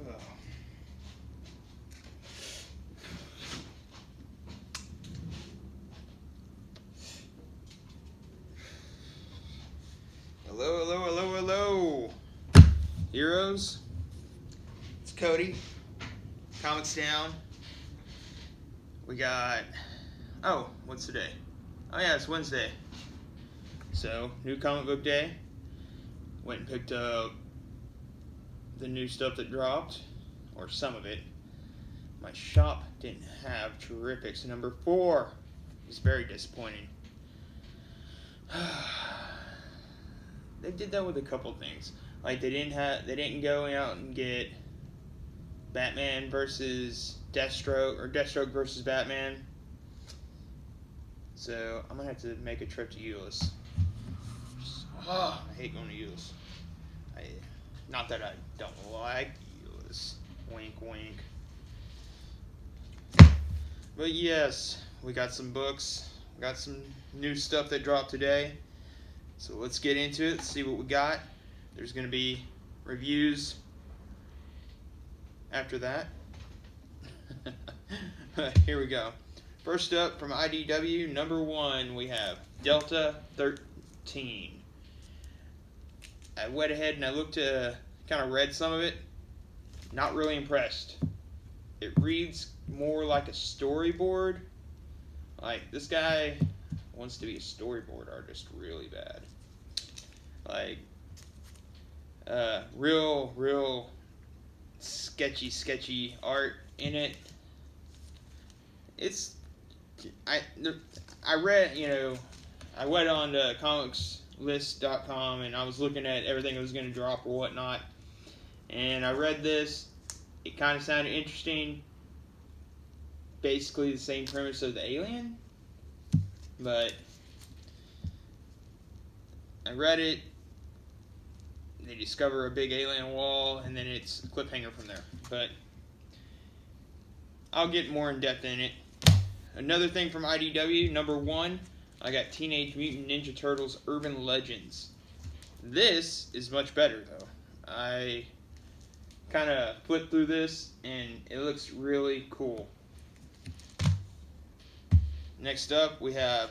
Hello, hello, hello, hello, heroes. It's Cody. ComicsDown. We got. Oh, what's today? Oh yeah, it's Wednesday. So new comic book day. Went and picked up the new stuff that dropped, or some of it. My shop didn't have Terrifics number 4. It was very disappointing. They did that with a couple things. Like they didn't go out and get Batman versus Deathstroke or Deathstroke versus Batman. So I'm gonna have to make a trip to Euless. I hate going to Euless. Not that I don't like Euless. Wink, wink. But yes, we got some books. We got some new stuff that dropped today. So let's get into it, see what we got. There's going to be reviews after that. Here we go. First up from IDW, number 1, we have Delta 13. I went ahead and I looked kind of read some of it. Not really impressed. It reads more like a storyboard. Like, this guy wants to be a storyboard artist really bad. Like, real sketchy art in it. I read, I went on to comicslist.com and I was looking at everything that was going to drop or whatnot. And I read this. It kind of sounded interesting. Basically the same premise of the Alien. But I read it. They discover a big alien wall, and then it's a cliffhanger from there. But I'll get more in depth in it. Another thing from IDW, number 1, I got Teenage Mutant Ninja Turtles Urban Legends. This is much better, though. I kind of flipped through this, and it looks really cool. Next up, we have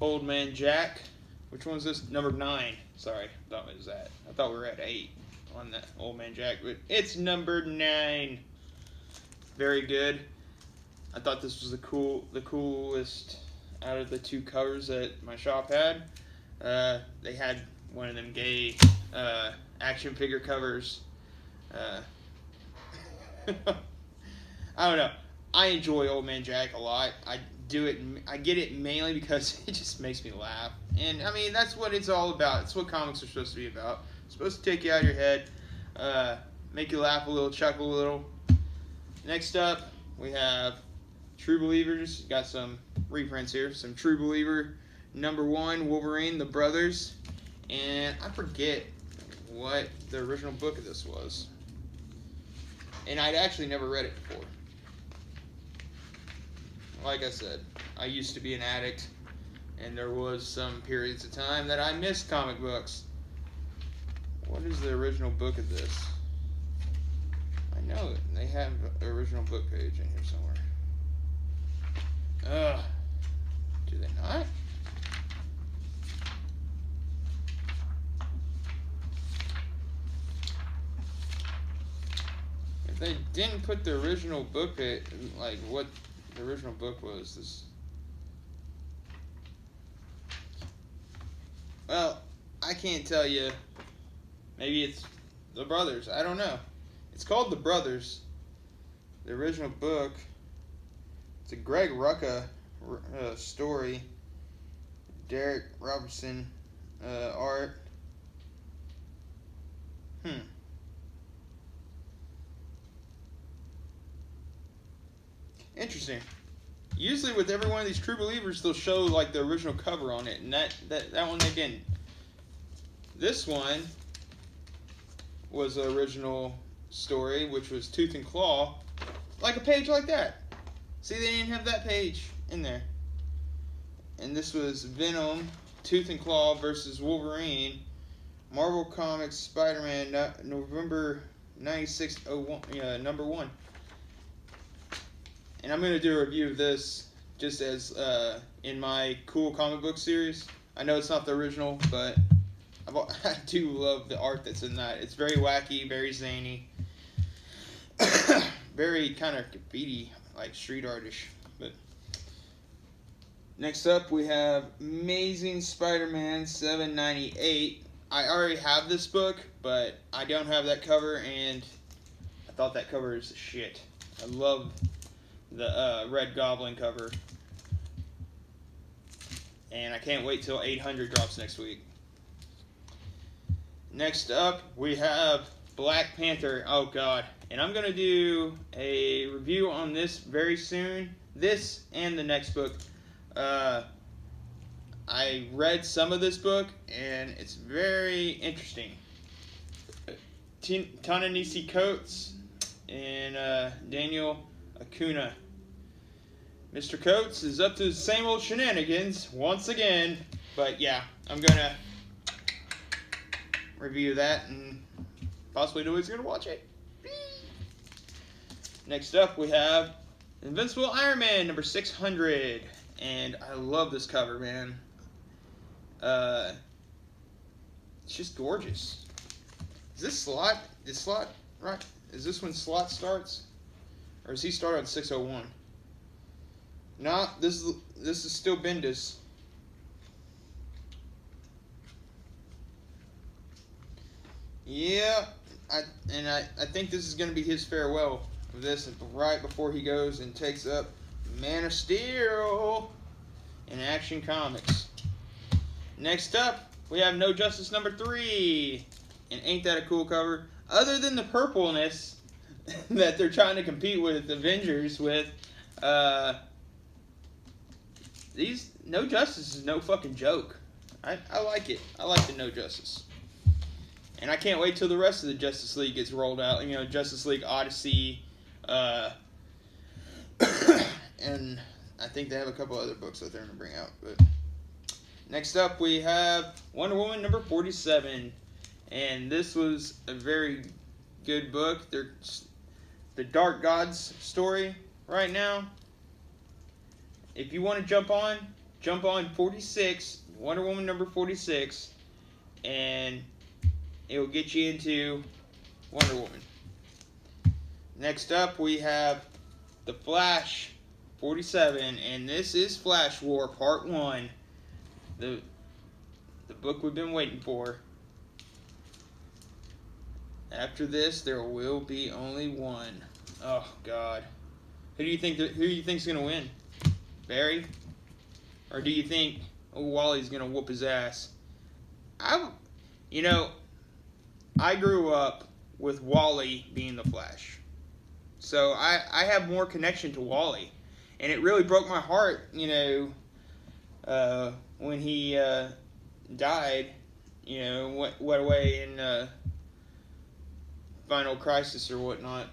Old Man Jack. Which one's this? Number 9. Sorry, I thought it was that. I thought we were at 8 on that Old Man Jack, but it's number 9. Very good. I thought this was the coolest out of the 2 covers that my shop had. They had one of them gay action figure covers. I don't know. I enjoy Old Man Jack a lot. I get it mainly because it just makes me laugh. And, I mean, that's what it's all about. It's what comics are supposed to be about. It's supposed to take you out of your head, make you laugh a little, chuckle a little. Next up, we have True Believers. Got some reprints here. Some True Believer number 1, Wolverine, The Brothers. And I forget what the original book of this was. And I'd actually never read it before. Like I said, I used to be an addict, and there was some periods of time that I missed comic books. What is the original book of this? I know they have an original book page in here somewhere. Do they not? If they didn't put the original book, like what the original book was, this. Well, I can't tell you. Maybe it's The Brothers. I don't know. It's called The Brothers. The original book. It's a Greg Rucka story. Derek Robertson art. Interesting. Usually with every one of these True Believers, they'll show like the original cover on it, and that one they didn't. This one was the original story, which was Tooth and Claw, like a page like that. See, they didn't have that page in there. And this was Venom, Tooth and Claw versus Wolverine, Marvel Comics Spider-Man, November 9601, number 1. And I'm going to do a review of this just as in my cool comic book series. I know it's not the original, but I do love the art that's in that. It's very wacky, very zany, very kind of graffiti, like street artish. But next up, we have Amazing Spider-Man 798. I already have this book, but I don't have that cover, and I thought that cover is shit. I love the Red Goblin cover, and I can't wait till 800 drops next week. Next up, we have Black Panther. Oh god, and I'm gonna do a review on this very soon. This and the next book. I read some of this book, and it's very interesting. Ta-Nehisi Coates and Daniel Acuna. Mr. Coates is up to the same old shenanigans once again, but yeah, I'm gonna review that and possibly nobody's gonna watch it. Next up, we have Invincible Iron Man number 600, and I love this cover, man. It's just gorgeous. Is this Slott? Is Slott right? Is this when Slott starts, or does he start on 601? No, this is still Bendis. Yeah, I think this is going to be his farewell of this right before he goes and takes up Man of Steel in Action Comics. Next up, we have No Justice number 3. And ain't that a cool cover? Other than the purpleness that they're trying to compete with Avengers with, these No Justice is no fucking joke. I like it. I like the No Justice. And I can't wait till the rest of the Justice League gets rolled out. You know, Justice League Odyssey, and I think they have a couple other books that they're going to bring out. But next up, we have Wonder Woman number 47. And this was a very good book. The Dark Gods story right now. If you want to jump on 46, Wonder Woman number 46, and it will get you into Wonder Woman. Next up, we have The Flash 47, and this is Flash War Part 1. The book we've been waiting for. After this, there will be only one. Oh God, who do you think's gonna win? Barry, or do you think Wally's gonna whoop his ass? I grew up with Wally being the Flash, so I have more connection to Wally, and it really broke my heart, when he died, went away in Final Crisis or whatnot.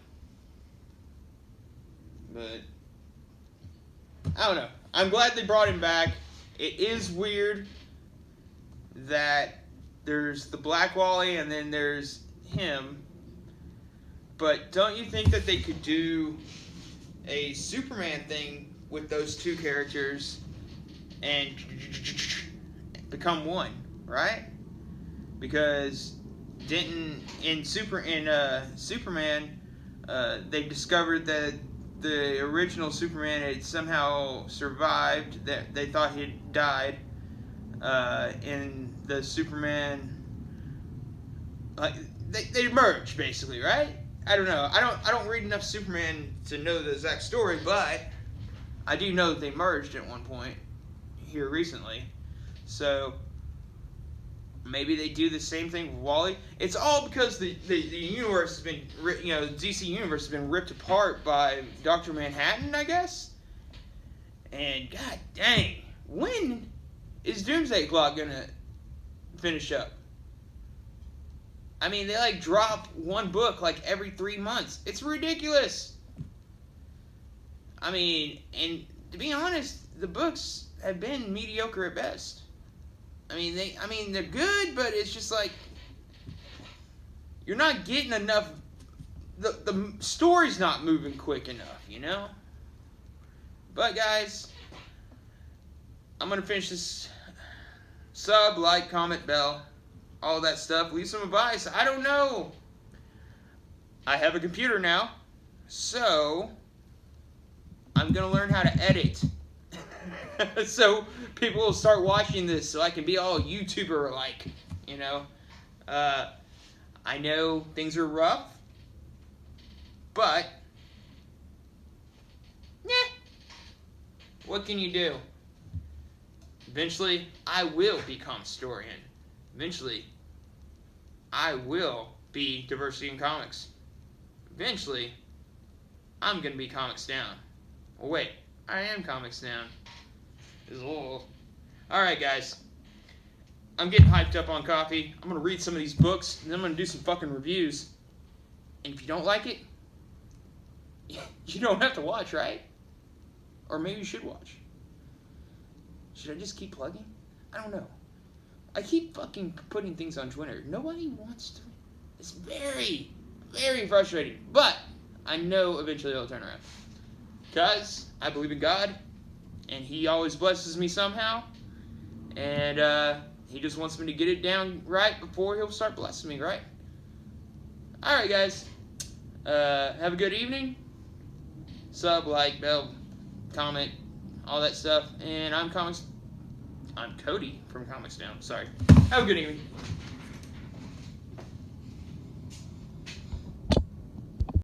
But I don't know. I'm glad they brought him back. It is weird that there's the Black Wally and then there's him. But don't you think that they could do a Superman thing with those two characters and become one, right? Because in Superman, they discovered that the original Superman had somehow survived. That they thought he had died. In the Superman, like they merged basically, right? I don't know. I don't read enough Superman to know the exact story, but I do know that they merged at one point here recently. So maybe they do the same thing with Wally. It's all because the universe has been, DC universe has been ripped apart by Dr. Manhattan, I guess. And god dang, when is Doomsday Clock gonna finish up? I mean, they drop one book every 3 months. It's ridiculous. I mean, and to be honest, the books have been mediocre at best. I mean, they're good, but it's just you're not getting enough the story's not moving quick enough, you know? But guys, I'm gonna finish this. Sub, like, comment, bell, all that stuff. Leave some advice. I don't know. I have a computer now, so I'm gonna learn how to edit. So people will start watching this, so I can be all YouTuber like, you know. I know things are rough, but what can you do? Eventually, I will be comic historian. Eventually, I will be diversity in comics. Eventually, I'm gonna be ComicsDown. Oh wait, I am ComicsDown. Alright guys, I'm getting hyped up on coffee. I'm gonna read some of these books, and then I'm gonna do some fucking reviews. And if you don't like it, you don't have to watch, right? Or maybe you should watch. Should I just keep plugging? I don't know. I keep fucking putting things on Twitter. Nobody wants to. It's very, very frustrating. But I know eventually it'll turn around. Because I believe in God. And He always blesses me somehow. And He just wants me to get it down right before He'll start blessing me, right? Alright, guys. Have a good evening. Sub, like, bell, comment, all that stuff. And I'm Cody from ComicsDown. Sorry. Have a good evening.